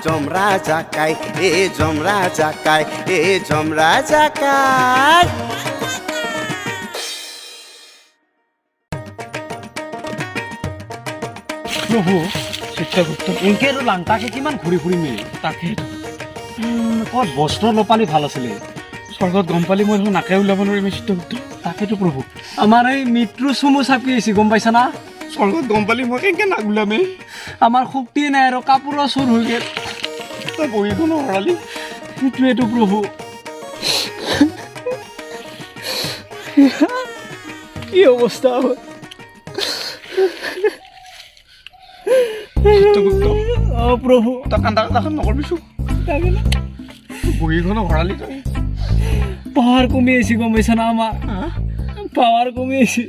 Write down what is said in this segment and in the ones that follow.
জমৰা জাকাই এ জমৰা জাকাই এ জমৰা জাকাই প্ৰভু চিত্ৰগুপ্ত এনেকৈ আৰু লাংটাকে কিমান ঘূৰি ফুৰি মেলি তাকে ক'ত বস্ত্ৰ লপালি ভাল আছিলে স্বৰ্গত গম পালি মই নাকে ওলাব নোৱাৰিম চিত্ৰগুপ্ত তাকেতো প্ৰভু আমাৰ এই মৃত্যু চুমু চাপি আহিছে গম পাইছা না স্বৰ্গত গম পালি মই কেনেকৈ নাক ওলামে আমাৰ শক্তি নাই আৰু কাপোৰৰ চোৰ হৈ গ'ল তই বহিখন হৰালি সেইটোৱেতো প্ৰভু কি অৱস্থা হ'ল প্ৰভু তই কান্দা কান্দাখন নকৰিবিচোন বহীখনো ভৰালি তই পাৱাৰ কমি আহিছে গম পাইছা না আমাৰ পাৱাৰ কমি আহিছে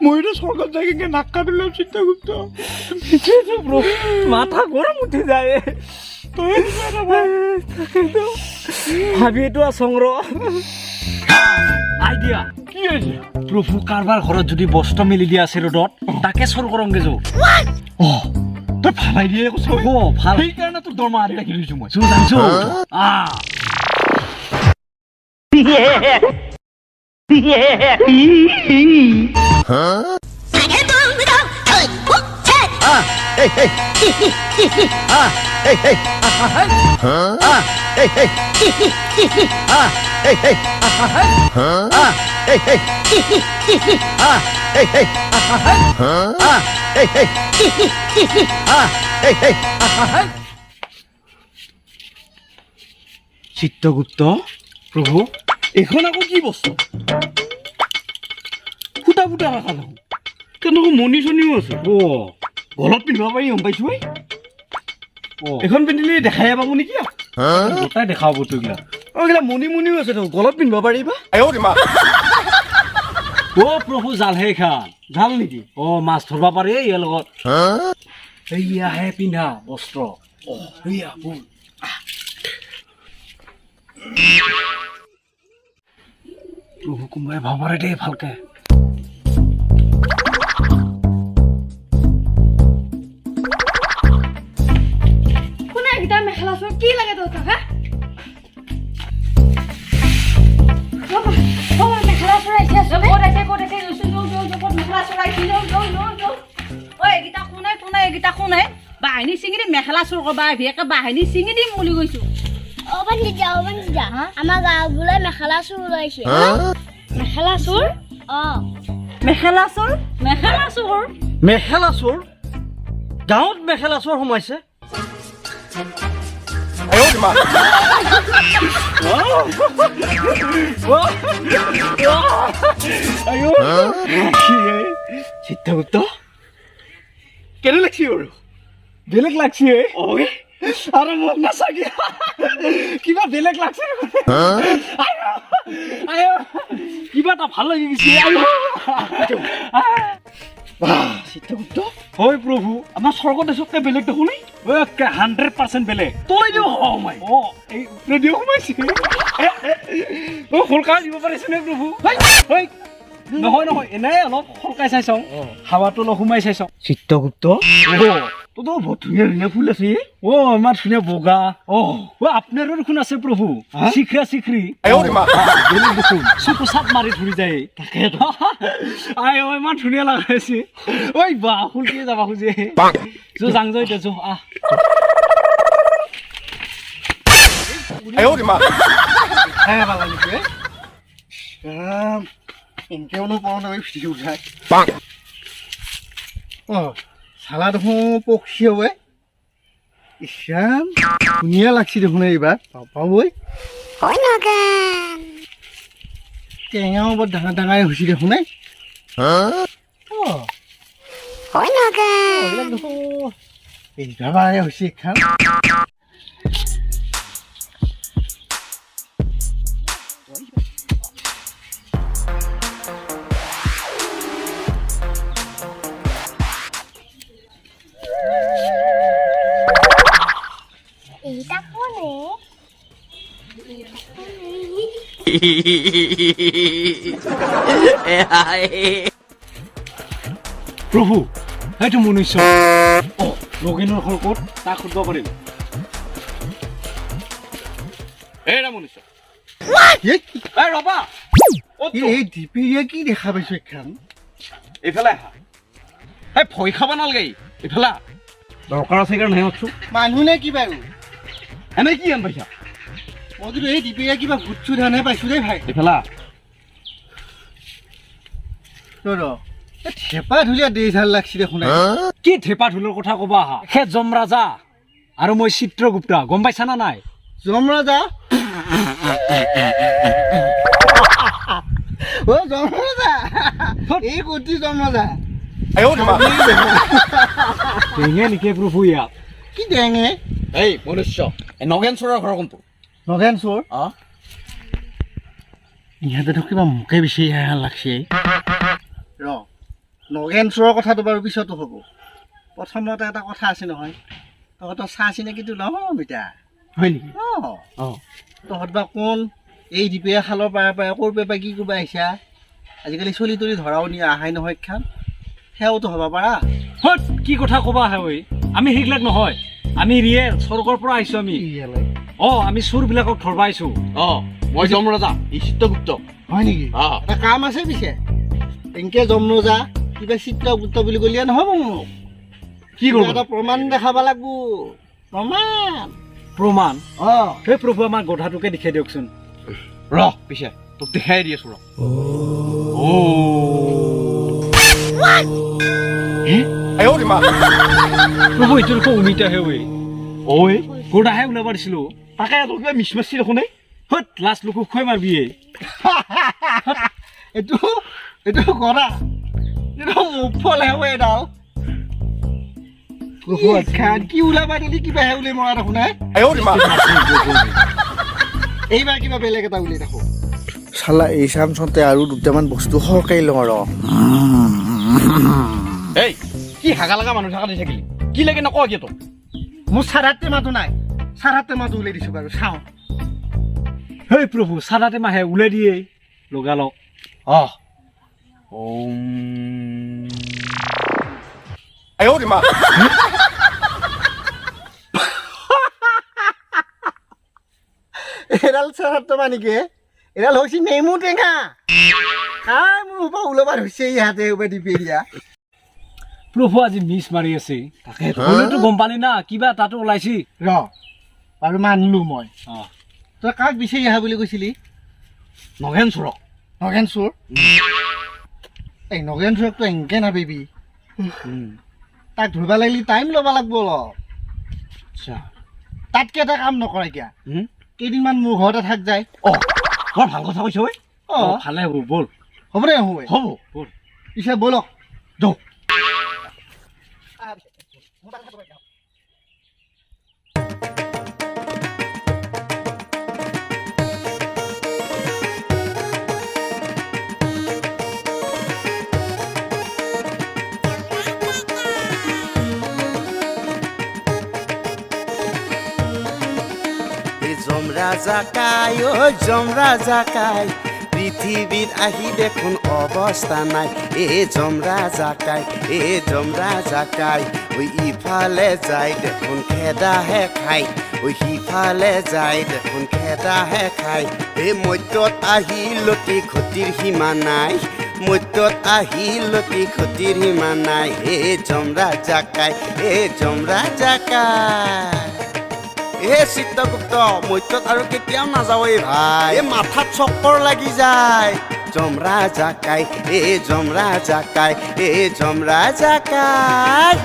মইতো স্বৰ্গত যাই কেনেকৈ নাক কাটিলাম চিত্ৰগুপ্ত মাথা গৰম উঠি যায় ভাবিটো আচংৰ আইডিয়া কি হৈছে প্ৰভু কাৰোবাৰ ঘৰত যদি বস্ত্ৰ মেলি দিয়া আছে ৰ'দত তাকে চোৰ কৰংগে যাওঁ তই ভাল আইডিয়া কৈছ ভাল সেইকাৰণে তোৰ দৰমহা আদি ৰাখি লৈছো মই জানিছো Hey, hey. Hey, hey. Hey, hey. Hey, hey. Hey, hey. Hey, hey. Hey, hey. Hey, hey. Hey, hey. Chitragupta প্ৰভু এইখন আকৌ কি বস্তু ফুটা ফুটা ৰাখা দেখোন কেনেকৈ মণি চনিও আছে গলত পিন্ধিব পাৰি গম পাইছো এইখন পিন্ধিলে দেখাই পাব নেকি গোটাই দেখাব বস্তুগিলা এইগিলা মণি মণিও আছে দেখোন গলত পিন্ধিব পাৰিবা প্ৰভু জালহে খান জাল নেকি মাছ ধৰিব পাৰি ইয়াৰ লগত এইয়াহে পিন্ধা বস্ত্ৰ এইয়া বল প্ৰভু কোনোবাই ভাবাৰে দেই ভালকে কি লাগে তোর হ্যাঁ মেখেলা চড়াইছে মেখেলা চড়াইছি কোনে এইকেইটা কোনে বাহিনী চিঙি দি মেখেলা চোৰ কৰবা ভিয়াকে বাহিনী চিঙি দিম বুলি কৈছো আমাৰ গাঁও বোলে মেখেলা চোৰ ওলাইছে মেখেলা চোৰ মেখেলা চোৰ গাঁৱত মেখেলা চোৰ সোমাইছে চিত্ৰগুপ্ত কেনে লাগছি আৰু বেলেগ লাগছি আৰু মোক নাচাগে কিবা বেলেগ লাগছে কিবা এটা ভাল লাগি গৈছে চিত্ৰগুপ্ত হয় প্ৰভু আমাৰ স্বৰ্গ দেশতকে বেলেগ দেখোন 100% বেলেগ তই দিও সোমাই এই ৰেডিঅ' সোমাইছে খোলকাই দিব পাৰিছে নে প্ৰভু নহয় এনেই অলপ খোলকাই চাই চাওঁ হাৱাটো অলপ সোমাই চাই চাওঁ চিত্ৰগুপ্ত তোৰতো বহুত ধুনীয়া ধুনীয়া ফুল আছে ইমান ধুনীয়া বগা আপোনাৰো দেখোন আছে প্ৰভু চিখৰা চিখৰি বেলেগ দেখোন চকু চাপ মাৰি ধৰি যায় তাকেতো ইমান ধুনীয়া লগাইছে ঐ বা ফুলকিয়ে যাব খোজে যাং যাই দেছো চালা দেখোন পক্ষী হয় ইছান ধুনীয়া লাগছি দেখোন এইবাৰ পাবই টেঙাও বৰ ডাঙৰ ডাঙৰ হৈছে দেখোন এইবাৰ হৈছে খান প্ৰভু সেইটো মনুষ্য নগেনৰ ঘৰ ক'ত তাক সুধিব পাৰিম এইটা মনুষ্য ৰবা এই ডিপিয়ে কি দেখা পাইছো এখন এইফালে আহা ভয় খাব নালাগে এইফালে দৰকাৰ আছে কাৰণে নাহিছো মানুহ নে কি বাৰু এনে কি আন পাইছা মই কিন্তু এই ডিপিয়ে কিবা ভূত চুত হেনে পাইছো দেই ভাই এইফালে ৰ থেপা ধুলীয়া দেই ভাল লাগছি দেখোন কি থেপা ধুলৰ কথা ক'বা আহা সেই যমৰাজা আৰু মই চিত্ৰগুপ্তা গম পাইছা না নাই যমৰাজা অ যমৰাজা এই কোটি যমৰাজা টেঙে নেকি প্ৰভু ইয়াত কি ডেঙে এই মনুষ্য নগেন চোৰৰ ঘৰ কোনটো নগেন চোৰ ইহঁতেতো কিবা মোকে বেছি হেৰা লাগছে ৰ নগেন চোৰৰ কথাটো বাৰু পিছতো হ'ব প্ৰথমতে এটা কথা আছে নহয় তহঁতৰ চাহ চিনাকিটো নহয় বেটা হয় নেকি তহঁত বা কোন এই ডিপিয়া খালৰ পাৰে পাৰে ক'ৰ পৰা কি কৰিব আহিছা আজিকালি চলি তলি ধৰাও নিয়ে আহাই নহয় খান সেয়াওতো হ'ব পাৰা হত কি কথা ক'বা আহে ঐ আমি সেইবিলাক নহয় আমি ৰিয়েল স্বৰ্গৰ পৰা আহিছো আমি আমি চোৰবিলাকক ধৰবা আহিছো মই যমৰাজা এই চিত্ৰগুপ্ত হয় নেকি এটা কাম আছে পিছে এনেকে যমৰাজা কিবা চিত্ৰগুপ্ত বুলি ক'লিয়ে নহ'ব মোক কি কৰিব এটা প্ৰমাণ দেখাব লাগিব প্ৰমাণ সেই প্ৰভু আমাৰ গধাটোকে দেখাই দিয়কচোন পিছে তোক দেখাই দি আছো প্ৰভু এইটো দেখোন উমিতাহে ঐ গধাহে ওলাব দিছিলো তাকে কিবা মিছ মাৰছি দেখোন হত লাষ্ট লোকক খুৱাই মাৰবি এইটো এইটো কৰা এইটো মুফল হে এডাল খান কি ওলাবা দিলি কিবা হে উলিয়াই মৰা দেখোন এইবাৰ কিবা বেলেগ এটা উলিয়াই দেখো চালা এই চামচতে আৰু দুটামান বস্তু সৰকাই লওঁ ৰ এই কি হাগা লগা মানুহ থকা দি থাকিলি কি লাগে নকওঁ কি তোক মোৰ চাৰাতে মাতো নাই চাৰাতে মাতো উলিয়াই দিছো বাৰু চাওঁ হেই প্ৰভু চাৰাতে মাহে উলাই দিয়ে লগালক এডাল চাৰাতে মানিকে এডাল হৈছে নেমু টেঙা খাই মোৰ পৰা ওলাব হৈছে ইহাতে ডিপি দিয়া প্ৰভু আজি মিছ মাৰি আছে তাকে হ'লেতো গম পালি না কিবা তাতো ওলাইছি ৰ বাৰু মানিলো মই তই কাক বিচাৰি আহা বুলি কৈছিলি নগেন চোৰক নগেন চোৰ এই নগেন চোৰকতো এনেকে নাপাবি তাক ধৰিব লাগিলে টাইম ল'ব লাগিব অলপ তাতকে এটা কাম নকৰা এতিয়া কেইদিনমান মোৰ ঘৰতে থাক যায় বৰ ভাল কথা কৈছ ভালে হ'ব ব'ল হ'ব দে হ'ব ব'ল পিছে ব'লক যাওঁ যমৰাজা কাই যমৰাজা কাই পৃথিৱীত আহি দেখোন অৱস্থা নাই যমৰাজা কাই যমৰাজা কাই ইফালে যায় দেখোন খেদাহে খাই সিফালে যায় দেখোন খেদাহে খাই মধ্যত আহি লতি ক্ষতিৰ সীমা নাই মধ্যত আহি লতি ক্ষতিৰ সীমা নাই যমৰাজা কাই যমৰাজা কাই চিত্ৰগুপ্ত মধ্যত আৰু কেতিয়াও নাযাব ভাই মাথাত চক্কৰ লাগি যায় যমৰাজা কাই যমৰাজা কাই যমৰাজা কাই